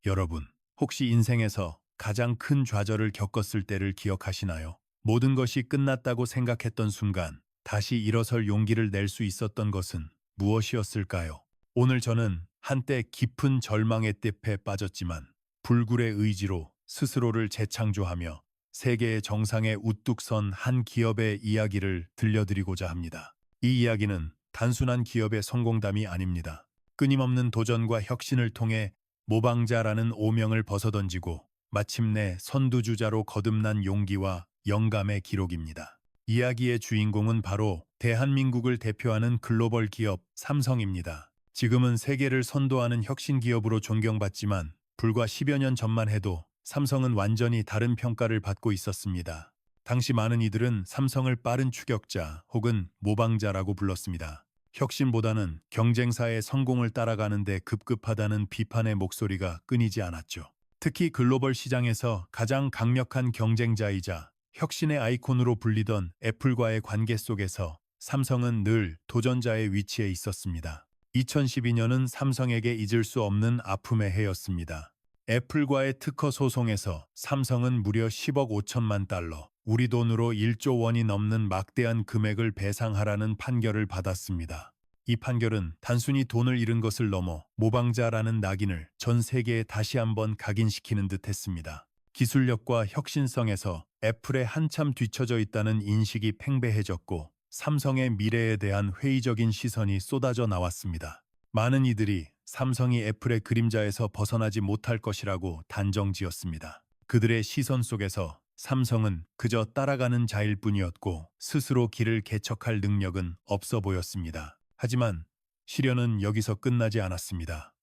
여러분, 혹시 인생에서 가장 큰 좌절을 겪었을 때를 기억하시나요? 모든 것이 끝났다고 생각했던 순간 다시 일어설 용기를 낼 수 있었던 것은 무엇이었을까요? 오늘 저는 한때 깊은 절망의 늪에 빠졌지만 불굴의 의지로 스스로를 재창조하며 세계의 정상에 우뚝 선 한 기업의 이야기를 들려드리고자 합니다. 이 이야기는 단순한 기업의 성공담이 아닙니다. 끊임없는 도전과 혁신을 통해 모방자라는 오명을 벗어던지고 마침내 선두주자로 거듭난 용기와 영감의 기록입니다. 이야기의 주인공은 바로 대한민국을 대표하는 글로벌 기업 삼성입니다. 지금은 세계를 선도하는 혁신 기업으로 존경받지만 불과 10여 년 전만 해도 삼성은 완전히 다른 평가를 받고 있었습니다. 당시 많은 이들은 삼성을 빠른 추격자 혹은 모방자라고 불렀습니다. 혁신보다는 경쟁사의 성공을 따라가는 데 급급하다는 비판의 목소리가 끊이지 않았죠. 특히 글로벌 시장에서 가장 강력한 경쟁자이자 혁신의 아이콘으로 불리던 애플과의 관계 속에서 삼성은 늘 도전자의 위치에 있었습니다. 2012년은 삼성에게 잊을 수 없는 아픔의 해였습니다. 애플과의 특허 소송에서 삼성은 무려 10억 5천만 달러, 우리 돈으로 1조 원이 넘는 막대한 금액을 배상하라는 판결을 받았습니다. 이 판결은 단순히 돈을 잃은 것을 넘어 모방자라는 낙인을 전 세계에 다시 한번 각인시키는 듯 했습니다. 기술력과 혁신성에서 애플에 한참 뒤처져 있다는 인식이 팽배해졌고 삼성의 미래에 대한 회의적인 시선이 쏟아져 나왔습니다. 많은 이들이 삼성이 애플의 그림자에서 벗어나지 못할 것이라고 단정지었습니다. 그들의 시선 속에서 삼성은 그저 따라가는 자일 뿐이었고 스스로 길을 개척할 능력은 없어 보였습니다. 하지만 시련은 여기서 끝나지 않았습니다.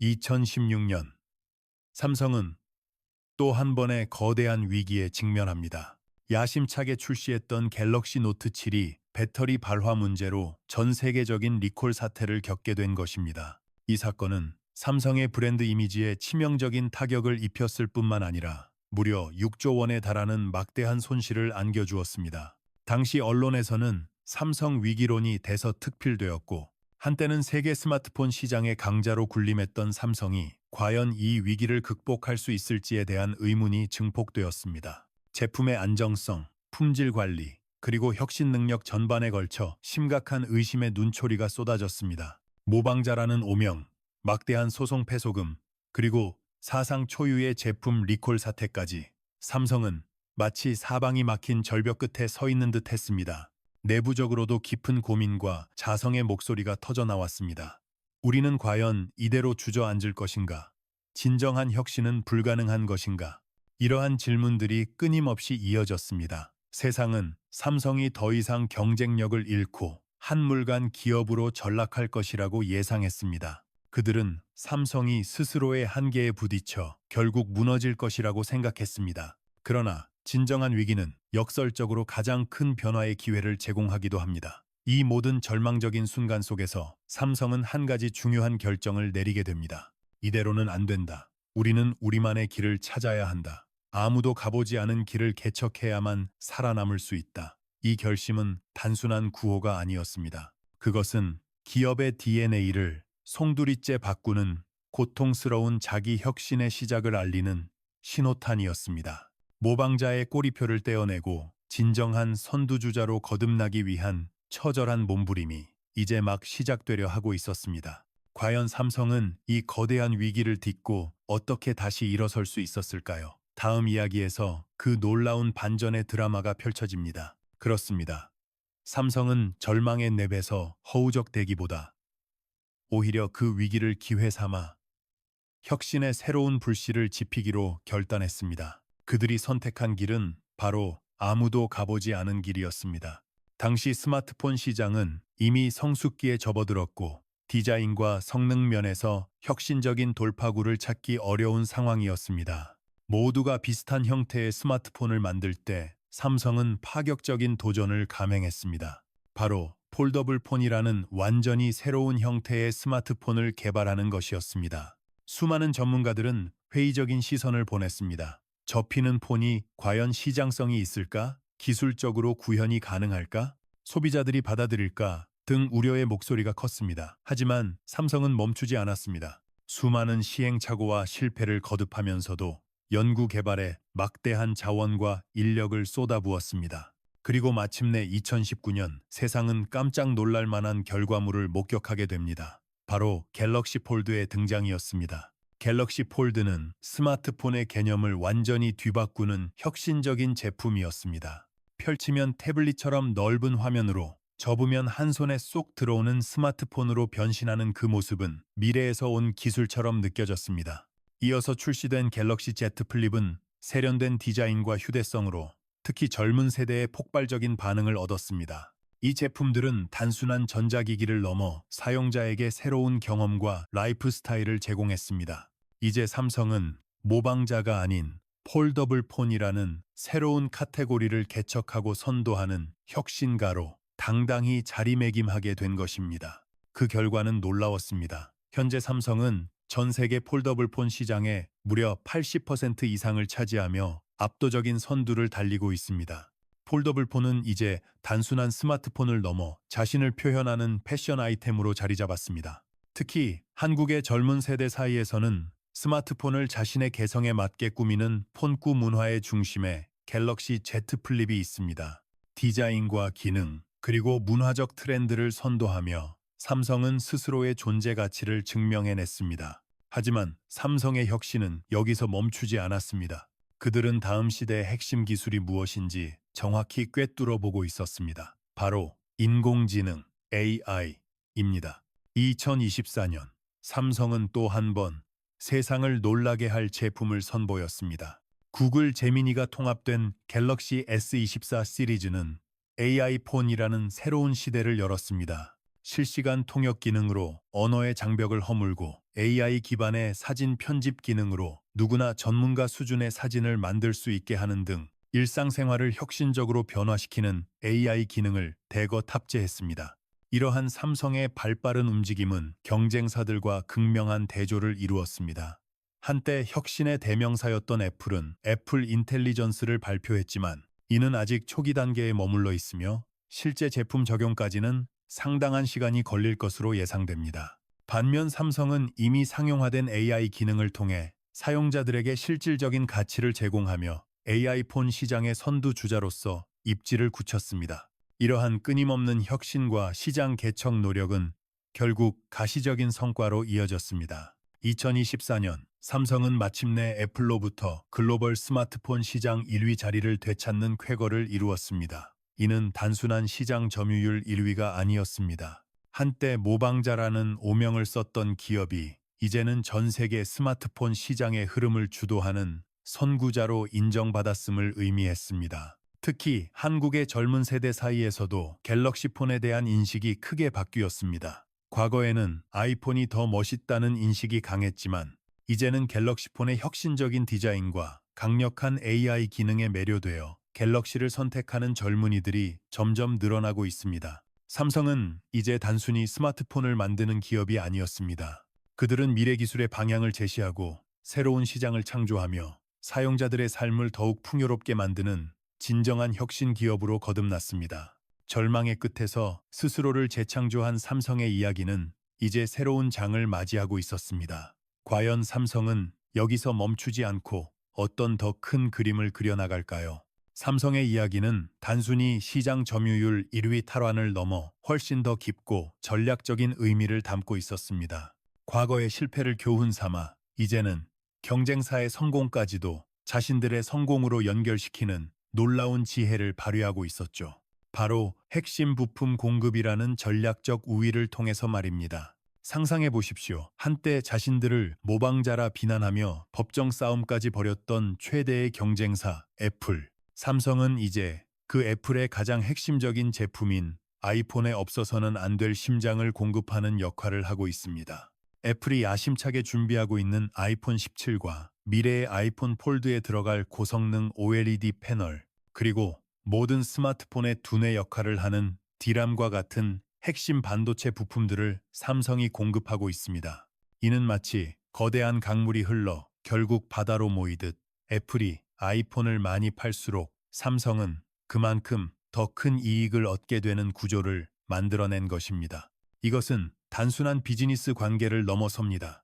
2016년 삼성은 또 한 번의 거대한 위기에 직면합니다. 야심차게 출시했던 갤럭시 노트 7이 배터리 발화 문제로 전 세계적인 리콜 사태를 겪게 된 것입니다. 이 사건은 삼성의 브랜드 이미지에 치명적인 타격을 입혔을 뿐만 아니라 무려 6조 원에 달하는 막대한 손실을 안겨주었습니다. 당시 언론에서는 삼성 위기론이 대서특필되었고 한때는 세계 스마트폰 시장의 강자로 군림했던 삼성이 과연 이 위기를 극복할 수 있을지에 대한 의문이 증폭되었습니다. 제품의 안정성, 품질 관리, 그리고 혁신 능력 전반에 걸쳐 심각한 의심의 눈초리가 쏟아졌습니다. 모방자라는 오명, 막대한 소송 패소금, 그리고 사상 초유의 제품 리콜 사태까지 삼성은 마치 사방이 막힌 절벽 끝에 서 있는 듯 했습니다. 내부적으로도 깊은 고민과 자성의 목소리가 터져 나왔습니다. 우리는 과연 이대로 주저앉을 것인가? 진정한 혁신은 불가능한 것인가? 이러한 질문들이 끊임없이 이어졌습니다. 세상은 삼성이 더 이상 경쟁력을 잃고 한물간 기업으로 전락할 것이라고 예상했습니다. 그들은 삼성이 스스로의 한계에 부딪혀 결국 무너질 것이라고 생각했습니다. 그러나 진정한 위기는 역설적으로 가장 큰 변화의 기회를 제공하기도 합니다. 이 모든 절망적인 순간 속에서 삼성은 한 가지 중요한 결정을 내리게 됩니다. 이대로는 안 된다. 우리는 우리만의 길을 찾아야 한다. 아무도 가보지 않은 길을 개척해야만 살아남을 수 있다. 이 결심은 단순한 구호가 아니었습니다. 그것은 기업의 DNA를 송두리째 바꾸는 고통스러운 자기 혁신의 시작을 알리는 신호탄이었습니다. 모방자의 꼬리표를 떼어내고 진정한 선두주자로 거듭나기 위한 처절한 몸부림이 이제 막 시작되려 하고 있었습니다. 과연 삼성은 이 거대한 위기를 딛고 어떻게 다시 일어설 수 있었을까요? 다음 이야기에서 그 놀라운 반전의 드라마가 펼쳐집니다. 그렇습니다. 삼성은 절망의 냅에서 허우적대기보다 오히려 그 위기를 기회 삼아 혁신의 새로운 불씨를 지피기로 결단했습니다. 그들이 선택한 길은 바로 아무도 가보지 않은 길이었습니다. 당시 스마트폰 시장은 이미 성숙기에 접어들었고 디자인과 성능 면에서 혁신적인 돌파구를 찾기 어려운 상황이었습니다. 모두가 비슷한 형태의 스마트폰을 만들 때 삼성은 파격적인 도전을 감행했습니다. 바로 폴더블 폰이라는 완전히 새로운 형태의 스마트폰을 개발하는 것이었습니다. 수많은 전문가들은 회의적인 시선을 보냈습니다. 접히는 폰이 과연 시장성이 있을까? 기술적으로 구현이 가능할까? 소비자들이 받아들일까? 등 우려의 목소리가 컸습니다. 하지만 삼성은 멈추지 않았습니다. 수많은 시행착오와 실패를 거듭하면서도 연구 개발에 막대한 자원과 인력을 쏟아부었습니다. 그리고 마침내 2019년 세상은 깜짝 놀랄 만한 결과물을 목격하게 됩니다. 바로 갤럭시 폴드의 등장이었습니다. 갤럭시 폴드는 스마트폰의 개념을 완전히 뒤바꾸는 혁신적인 제품이었습니다. 펼치면 태블릿처럼 넓은 화면으로, 접으면 한 손에 쏙 들어오는 스마트폰으로 변신하는 그 모습은 미래에서 온 기술처럼 느껴졌습니다. 이어서 출시된 갤럭시 Z 플립은 세련된 디자인과 휴대성으로 특히 젊은 세대의 폭발적인 반응을 얻었습니다. 이 제품들은 단순한 전자기기를 넘어 사용자에게 새로운 경험과 라이프 스타일을 제공했습니다. 이제 삼성은 모방자가 아닌 폴더블 폰이라는 새로운 카테고리를 개척하고 선도하는 혁신가로 당당히 자리매김하게 된 것입니다. 그 결과는 놀라웠습니다. 현재 삼성은 전 세계 폴더블 폰 시장의 무려 80% 이상을 차지하며 압도적인 선두를 달리고 있습니다. 폴더블 폰은 이제 단순한 스마트폰을 넘어 자신을 표현하는 패션 아이템으로 자리 잡았습니다. 특히 한국의 젊은 세대 사이에서는 스마트폰을 자신의 개성에 맞게 꾸미는 폰꾸 문화의 중심에 갤럭시 Z 플립이 있습니다. 디자인과 기능, 그리고 문화적 트렌드를 선도하며 삼성은 스스로의 존재 가치를 증명해냈습니다. 하지만 삼성의 혁신은 여기서 멈추지 않았습니다. 그들은 다음 시대의 핵심 기술이 무엇인지 정확히 꿰뚫어 보고 있었습니다. 바로 인공지능 AI입니다. 2024년 삼성은 또 한 번 세상을 놀라게 할 제품을 선보였습니다. 구글 제미니가 통합된 갤럭시 S24 시리즈는 AI 폰이라는 새로운 시대를 열었습니다. 실시간 통역 기능으로 언어의 장벽을 허물고 AI 기반의 사진 편집 기능으로 누구나 전문가 수준의 사진을 만들 수 있게 하는 등 일상생활을 혁신적으로 변화시키는 AI 기능을 대거 탑재했습니다. 이러한 삼성의 발빠른 움직임은 경쟁사들과 극명한 대조를 이루었습니다. 한때 혁신의 대명사였던 애플은 애플 인텔리전스를 발표했지만 이는 아직 초기 단계에 머물러 있으며 실제 제품 적용까지는 상당한 시간이 걸릴 것으로 예상됩니다. 반면 삼성은 이미 상용화된 AI 기능을 통해 사용자들에게 실질적인 가치를 제공하며 AI 폰 시장의 선두주자로서 입지를 굳혔습니다. 이러한 끊임없는 혁신과 시장 개척 노력은 결국 가시적인 성과로 이어졌습니다. 2024년 삼성은 마침내 애플로부터 글로벌 스마트폰 시장 1위 자리를 되찾는 쾌거를 이루었습니다. 이는 단순한 시장 점유율 1위가 아니었습니다. 한때 모방자라는 오명을 썼던 기업이 이제는 전 세계 스마트폰 시장의 흐름을 주도하는 선구자로 인정받았음을 의미했습니다. 특히 한국의 젊은 세대 사이에서도 갤럭시 폰에 대한 인식이 크게 바뀌었습니다. 과거에는 아이폰이 더 멋있다는 인식이 강했지만 이제는 갤럭시 폰의 혁신적인 디자인과 강력한 AI 기능에 매료되어 갤럭시를 선택하는 젊은이들이 점점 늘어나고 있습니다. 삼성은 이제 단순히 스마트폰을 만드는 기업이 아니었습니다. 그들은 미래 기술의 방향을 제시하고 새로운 시장을 창조하며 사용자들의 삶을 더욱 풍요롭게 만드는 진정한 혁신 기업으로 거듭났습니다. 절망의 끝에서 스스로를 재창조한 삼성의 이야기는 이제 새로운 장을 맞이하고 있었습니다. 과연 삼성은 여기서 멈추지 않고 어떤 더 큰 그림을 그려나갈까요? 삼성의 이야기는 단순히 시장 점유율 1위 탈환을 넘어 훨씬 더 깊고 전략적인 의미를 담고 있었습니다. 과거의 실패를 교훈 삼아 이제는 경쟁사의 성공까지도 자신들의 성공으로 연결시키는 놀라운 지혜를 발휘하고 있었죠. 바로 핵심 부품 공급이라는 전략적 우위를 통해서 말입니다. 상상해 보십시오. 한때 자신들을 모방자라 비난하며 법정 싸움까지 벌였던 최대의 경쟁사 애플. 삼성은 이제 그 애플의 가장 핵심적인 제품인 아이폰에 없어서는 안 될 심장을 공급하는 역할을 하고 있습니다. 애플이 야심차게 준비하고 있는 아이폰 17과 미래의 아이폰 폴드에 들어갈 고성능 OLED 패널, 그리고 모든 스마트폰의 두뇌 역할을 하는 D램과 같은 핵심 반도체 부품들을 삼성이 공급하고 있습니다. 이는 마치 거대한 강물이 흘러 결국 바다로 모이듯 애플이 아이폰을 많이 팔수록 삼성은 그만큼 더 큰 이익을 얻게 되는 구조를 만들어낸 것입니다. 이것은 단순한 비즈니스 관계를 넘어섭니다.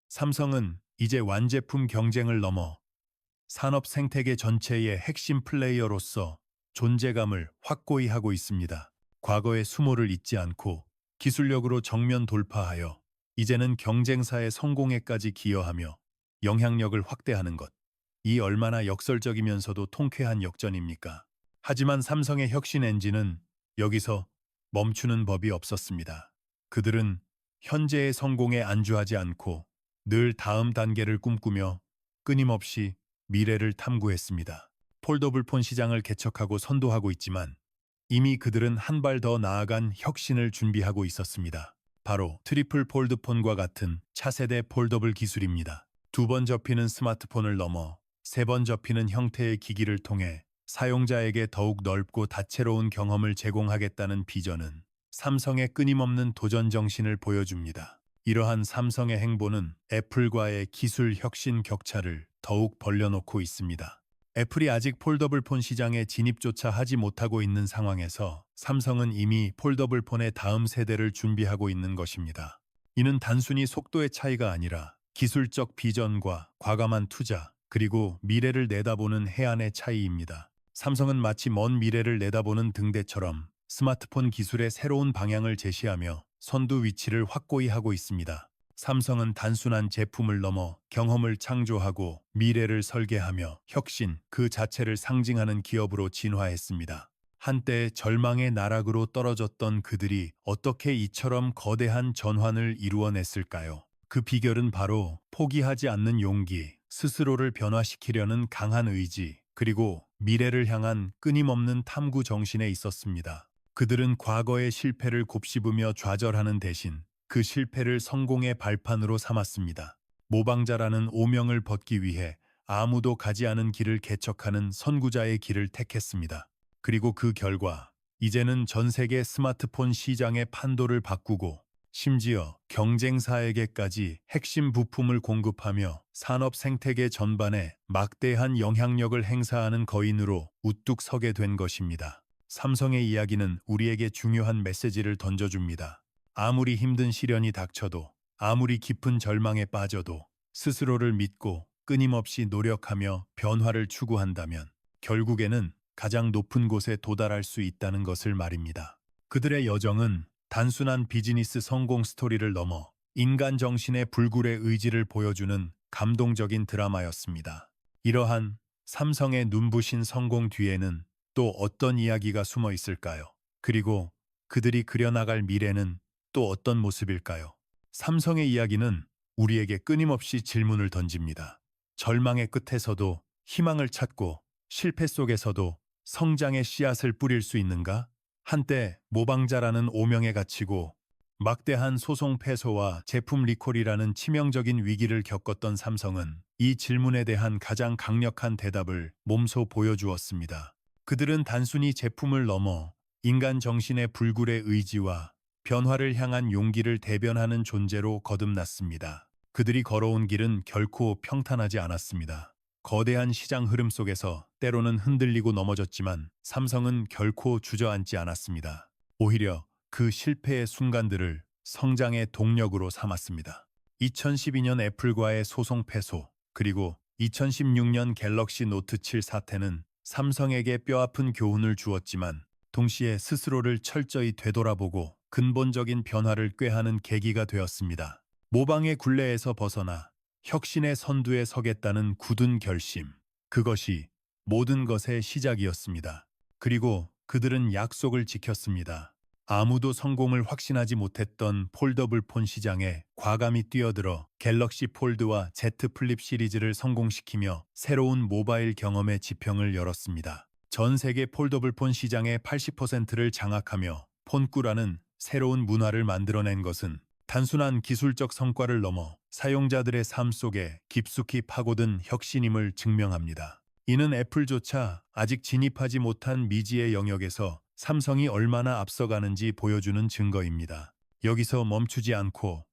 삼성은 이제 완제품 경쟁을 넘어 산업 생태계 전체의 핵심 플레이어로서 존재감을 확고히 하고 있습니다. 과거의 수모를 잊지 않고 기술력으로 정면 돌파하여 이제는 경쟁사의 성공에까지 기여하며 영향력을 확대하는 것. 이 얼마나 역설적이면서도 통쾌한 역전입니까? 하지만 삼성의 혁신 엔진은 여기서 멈추는 법이 없었습니다. 그들은 현재의 성공에 안주하지 않고 늘 다음 단계를 꿈꾸며 끊임없이 미래를 탐구했습니다. 폴더블폰 시장을 개척하고 선도하고 있지만 이미 그들은 한 발 더 나아간 혁신을 준비하고 있었습니다. 바로 트리플 폴드폰과 같은 차세대 폴더블 기술입니다. 두 번 접히는 스마트폰을 넘어 세 번 접히는 형태의 기기를 통해 사용자에게 더욱 넓고 다채로운 경험을 제공하겠다는 비전은 삼성의 끊임없는 도전 정신을 보여줍니다. 이러한 삼성의 행보는 애플과의 기술 혁신 격차를 더욱 벌려놓고 있습니다. 애플이 아직 폴더블폰 시장에 진입조차 하지 못하고 있는 상황에서 삼성은 이미 폴더블폰의 다음 세대를 준비하고 있는 것입니다. 이는 단순히 속도의 차이가 아니라 기술적 비전과 과감한 투자, 그리고 미래를 내다보는 해안의 차이입니다. 삼성은 마치 먼 미래를 내다보는 등대처럼 스마트폰 기술의 새로운 방향을 제시하며 선두 위치를 확고히 하고 있습니다. 삼성은 단순한 제품을 넘어 경험을 창조하고 미래를 설계하며 혁신 그 자체를 상징하는 기업으로 진화했습니다. 한때 절망의 나락으로 떨어졌던 그들이 어떻게 이처럼 거대한 전환을 이루어냈을까요? 그 비결은 바로 포기하지 않는 용기, 스스로를 변화시키려는 강한 의지, 그리고 미래를 향한 끊임없는 탐구 정신에 있었습니다. 그들은 과거의 실패를 곱씹으며 좌절하는 대신 그 실패를 성공의 발판으로 삼았습니다. 모방자라는 오명을 벗기 위해 아무도 가지 않은 길을 개척하는 선구자의 길을 택했습니다. 그리고 그 결과 이제는 전 세계 스마트폰 시장의 판도를 바꾸고 심지어 경쟁사에게까지 핵심 부품을 공급하며 산업 생태계 전반에 막대한 영향력을 행사하는 거인으로 우뚝 서게 된 것입니다. 삼성의 이야기는 우리에게 중요한 메시지를 던져줍니다. 아무리 힘든 시련이 닥쳐도, 아무리 깊은 절망에 빠져도 스스로를 믿고 끊임없이 노력하며 변화를 추구한다면 결국에는 가장 높은 곳에 도달할 수 있다는 것을 말입니다. 그들의 여정은 단순한 비즈니스 성공 스토리를 넘어 인간 정신의 불굴의 의지를 보여주는 감동적인 드라마였습니다. 이러한 삼성의 눈부신 성공 뒤에는 또 어떤 이야기가 숨어 있을까요? 그리고 그들이 그려나갈 미래는 또 어떤 모습일까요? 삼성의 이야기는 우리에게 끊임없이 질문을 던집니다. 절망의 끝에서도 희망을 찾고 실패 속에서도 성장의 씨앗을 뿌릴 수 있는가? 한때 모방자라는 오명에 갇히고 막대한 소송 패소와 제품 리콜이라는 치명적인 위기를 겪었던 삼성은 이 질문에 대한 가장 강력한 대답을 몸소 보여주었습니다. 그들은 단순히 제품을 넘어 인간 정신의 불굴의 의지와 변화를 향한 용기를 대변하는 존재로 거듭났습니다. 그들이 걸어온 길은 결코 평탄하지 않았습니다. 거대한 시장 흐름 속에서 때로는 흔들리고 넘어졌지만 삼성은 결코 주저앉지 않았습니다. 오히려 그 실패의 순간들을 성장의 동력으로 삼았습니다. 2012년 애플과의 소송 패소, 그리고 2016년 갤럭시 노트 7 사태는 삼성에게 뼈아픈 교훈을 주었지만 동시에 스스로를 철저히 되돌아보고 근본적인 변화를 꾀하는 계기가 되었습니다. 모방의 굴레에서 벗어나 혁신의 선두에 서겠다는 굳은 결심. 그것이 모든 것의 시작이었습니다. 그리고 그들은 약속을 지켰습니다. 아무도 성공을 확신하지 못했던 폴더블폰 시장에 과감히 뛰어들어 갤럭시 폴드와 Z 플립 시리즈를 성공시키며 새로운 모바일 경험의 지평을 열었습니다. 전 세계 폴더블폰 시장의 80%를 장악하며 폰꾸라는 새로운 문화를 만들어낸 것은 단순한 기술적 성과를 넘어 사용자들의 삶 속에 깊숙이 파고든 혁신임을 증명합니다. 이는 애플조차 아직 진입하지 못한 미지의 영역에서 삼성이 얼마나 앞서가는지 보여주는 증거입니다. 여기서 멈추지 않고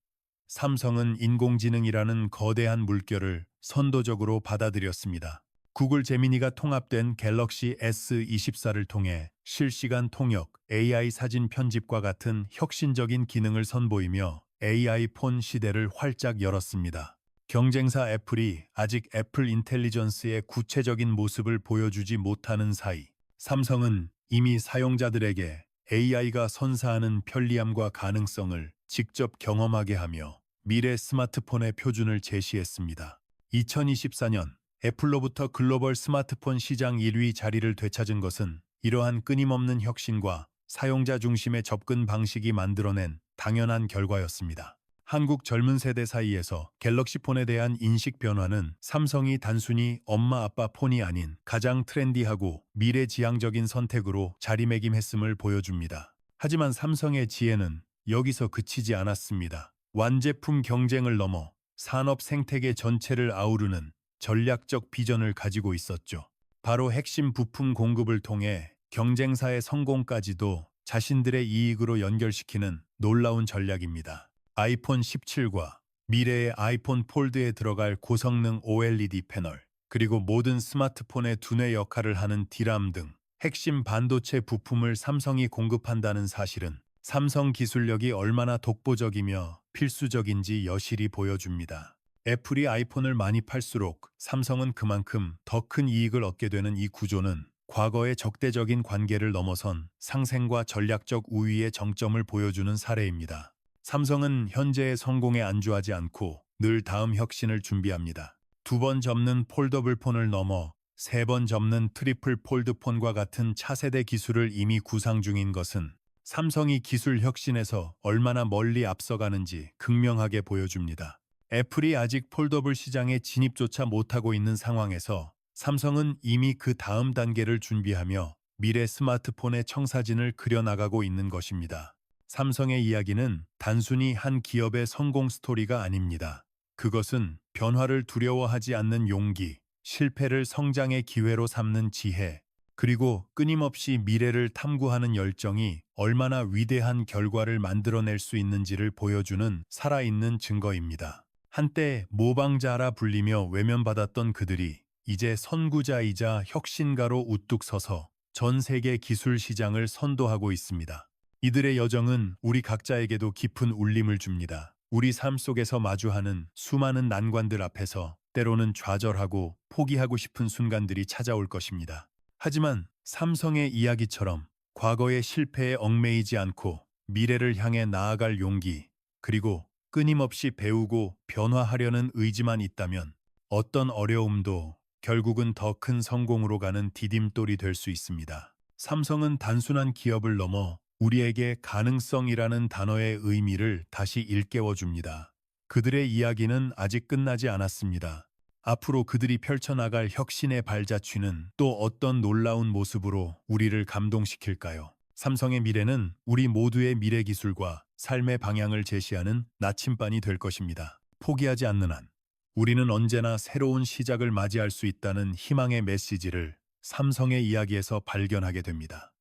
삼성은 인공지능이라는 거대한 물결을 선도적으로 받아들였습니다. 구글 제미니가 통합된 갤럭시 S24를 통해 실시간 통역, AI 사진 편집과 같은 혁신적인 기능을 선보이며 AI 폰 시대를 활짝 열었습니다. 경쟁사 애플이 아직 애플 인텔리전스의 구체적인 모습을 보여주지 못하는 사이, 삼성은 이미 사용자들에게 AI가 선사하는 편리함과 가능성을 직접 경험하게 하며 미래 스마트폰의 표준을 제시했습니다. 2024년 애플로부터 글로벌 스마트폰 시장 1위 자리를 되찾은 것은 이러한 끊임없는 혁신과 사용자 중심의 접근 방식이 만들어낸 당연한 결과였습니다. 한국 젊은 세대 사이에서 갤럭시폰에 대한 인식 변화는 삼성이 단순히 엄마 아빠 폰이 아닌 가장 트렌디하고 미래지향적인 선택으로 자리매김했음을 보여줍니다. 하지만 삼성의 지혜는 여기서 그치지 않았습니다. 완제품 경쟁을 넘어 산업 생태계 전체를 아우르는 전략적 비전을 가지고 있었죠. 바로 핵심 부품 공급을 통해 경쟁사의 성공까지도 자신들의 이익으로 연결시키는 놀라운 전략입니다. 아이폰 17과 미래의 아이폰 폴드에 들어갈 고성능 OLED 패널, 그리고 모든 스마트폰의 두뇌 역할을 하는 D램 등 핵심 반도체 부품을 삼성이 공급한다는 사실은 삼성 기술력이 얼마나 독보적이며 필수적인지 여실히 보여줍니다. 애플이 아이폰을 많이 팔수록 삼성은 그만큼 더 큰 이익을 얻게 되는 이 구조는 과거의 적대적인 관계를 넘어선 상생과 전략적 우위의 정점을 보여주는 사례입니다. 삼성은 현재의 성공에 안주하지 않고 늘 다음 혁신을 준비합니다. 2번 접는 폴더블 폰을 넘어 3번 접는 트리플 폴드 폰과 같은 차세대 기술을 이미 구상 중인 것은 삼성이 기술 혁신에서 얼마나 멀리 앞서가는지 극명하게 보여줍니다. 애플이 아직 폴더블 시장에 진입조차 못하고 있는 상황에서 삼성은 이미 그 다음 단계를 준비하며 미래 스마트폰의 청사진을 그려나가고 있는 것입니다. 삼성의 이야기는 단순히 한 기업의 성공 스토리가 아닙니다. 그것은 변화를 두려워하지 않는 용기, 실패를 성장의 기회로 삼는 지혜, 그리고 끊임없이 미래를 탐구하는 열정이 얼마나 위대한 결과를 만들어낼 수 있는지를 보여주는 살아있는 증거입니다. 한때 모방자라 불리며 외면받았던 그들이 이제 선구자이자 혁신가로 우뚝 서서 전 세계 기술 시장을 선도하고 있습니다. 이들의 여정은 우리 각자에게도 깊은 울림을 줍니다. 우리 삶 속에서 마주하는 수많은 난관들 앞에서 때로는 좌절하고 포기하고 싶은 순간들이 찾아올 것입니다. 하지만 삼성의 이야기처럼 과거의 실패에 얽매이지 않고 미래를 향해 나아갈 용기, 그리고 끊임없이 배우고 변화하려는 의지만 있다면 어떤 어려움도 결국은 더 큰 성공으로 가는 디딤돌이 될 수 있습니다. 삼성은 단순한 기업을 넘어 우리에게 가능성이라는 단어의 의미를 다시 일깨워줍니다. 그들의 이야기는 아직 끝나지 않았습니다. 앞으로 그들이 펼쳐나갈 혁신의 발자취는 또 어떤 놀라운 모습으로 우리를 감동시킬까요? 삼성의 미래는 우리 모두의 미래 기술과 삶의 방향을 제시하는 나침반이 될 것입니다. 포기하지 않는 한 우리는 언제나 새로운 시작을 맞이할 수 있다는 희망의 메시지를 삼성의 이야기에서 발견하게 됩니다.